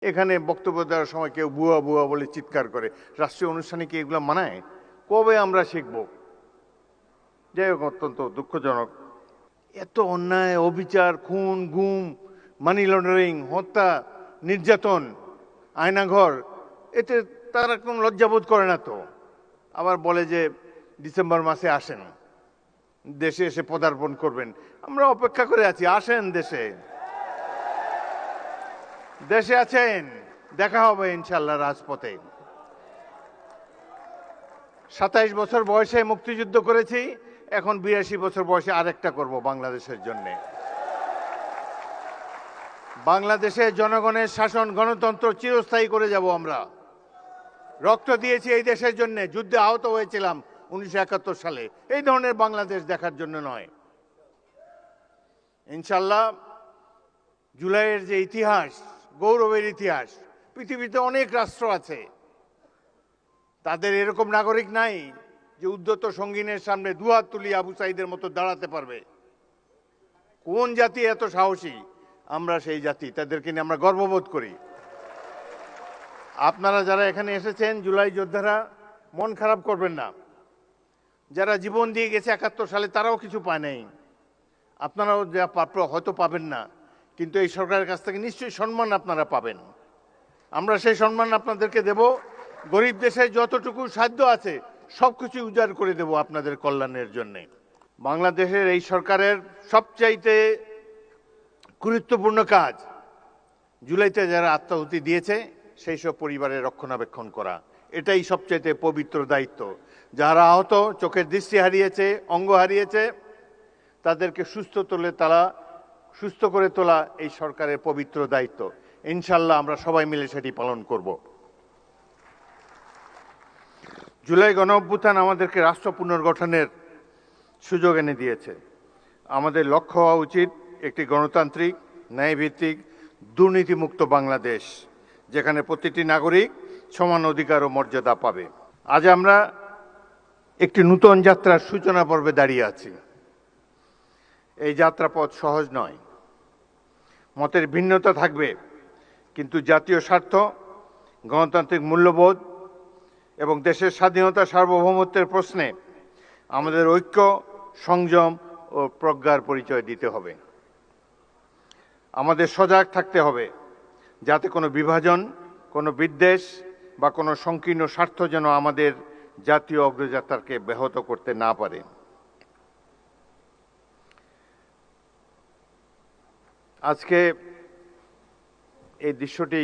এখানে বক্তব্য দেওয়ার সময় কেউ বুয়া বুয়া বলে চিৎকার করে। রাষ্ট্রীয় অনুষ্ঠানে কি এগুলো মানায়? কবে আমরা শিখব? যাই হোক, অত্যন্ত দুঃখজনক। এত অন্যায়, অবিচার, খুন, গুম, মানি লন্ডারিং, হত্যা, নির্যাতন, আয়নাঘর, এতে তারা কোনো লজ্জাবোধ করে না তো। আবার বলে যে ডিসেম্বর মাসে আসেন, দেশে এসে পদার্পণ করবেন। আমরা অপেক্ষা করে আছি, আসেন দেশে। দেশে আছেন, দেখা হবে ইনশাল্লাহ রাজপথে। 27 বছর বয়সে মুক্তিযুদ্ধ করেছি, এখন 82 বছর বয়সে আরেকটা করব বাংলাদেশের জন্য। বাংলাদেশে জনগণের শাসন, গণতন্ত্র চিরস্থায়ী করে যাব আমরা। রক্ত দিয়েছি এই দেশের জন্য, যুদ্ধে আহত হয়েছিলাম 1971 সালে। এই ধরনের বাংলাদেশ দেখার জন্য নয়। ইনশাল্লাহ জুলাইয়ের যে ইতিহাস, গৌরবের ইতিহাস, পৃথিবীতে অনেক রাষ্ট্র আছে, তাদের এরকম নাগরিক নাই যে উদ্ধত সঙ্গিনের সামনে দুহাত তুলি আবু সাইদের মতো দাঁড়াতে পারবে। কোন জাতি এত সাহসী? আমরা সেই জাতি, তাদেরকে নিয়ে আমরা গর্ববোধ করি। আপনারা যারা এখানে এসেছেন, জুলাই যোদ্ধারা, মন খারাপ করবেন না। যারা জীবন দিয়ে গেছে 71 সালে, তারাও কিছু পায় নাই। আপনারাও যা প্রাপ্য হয়তো পাবেন না, কিন্তু এই সরকারের কাছ থেকে নিশ্চয়ই সম্মান আপনারা পাবেন। আমরা সেই সম্মান আপনাদেরকে দেব। গরিব দেশে যতটুকু সাধ্য আছে সব কিছু উজাড় করে দেব আপনাদের কল্যাণের জন্যে। বাংলাদেশের এই সরকারের সবচাইতে গুরুত্বপূর্ণ কাজ জুলাইতে যারা আত্মাহুতি দিয়েছে সেই সব পরিবারের রক্ষণাবেক্ষণ করা। এটাই সবচাইতে পবিত্র দায়িত্ব। যারা আহত, চোখের দৃষ্টি হারিয়েছে, অঙ্গ হারিয়েছে, তাদেরকে সুস্থ করে তোলা এই সরকারের পবিত্র দায়িত্ব। ইনশাল্লাহ আমরা সবাই মিলে সেটি পালন করব। জুলাই গণঅভ্যুত্থান আমাদেরকে রাষ্ট্র পুনর্গঠনের সুযোগ এনে দিয়েছে। আমাদের লক্ষ্য হওয়া উচিত একটি গণতান্ত্রিক, ন্যায়ভিত্তিক, দুর্নীতিমুক্ত বাংলাদেশ, যেখানে প্রতিটি নাগরিক সমান অধিকার ও মর্যাদা পাবে। আজ আমরা একটি নূতন যাত্রার সূচনা পর্বে দাঁড়িয়ে আছি। এই যাত্রাপথ সহজ নয়, মতের ভিন্নতা থাকবে, কিন্তু জাতীয় স্বার্থ, গণতান্ত্রিক মূল্যবোধ এবং দেশের স্বাধীনতা, সার্বভৌমত্বের প্রশ্নে আমাদের ঐক্য, সংযম ও প্রজ্ঞার পরিচয় দিতে হবে। আমাদের সজাগ থাকতে হবে যাতে কোনো বিভাজন, কোনো বিদ্বেষ বা কোনো সংকীর্ণ স্বার্থ যেন আমাদের জাতীয় অগ্রযাত্রাকে ব্যাহত করতে না পারে। আজকে এই দৃশ্যটি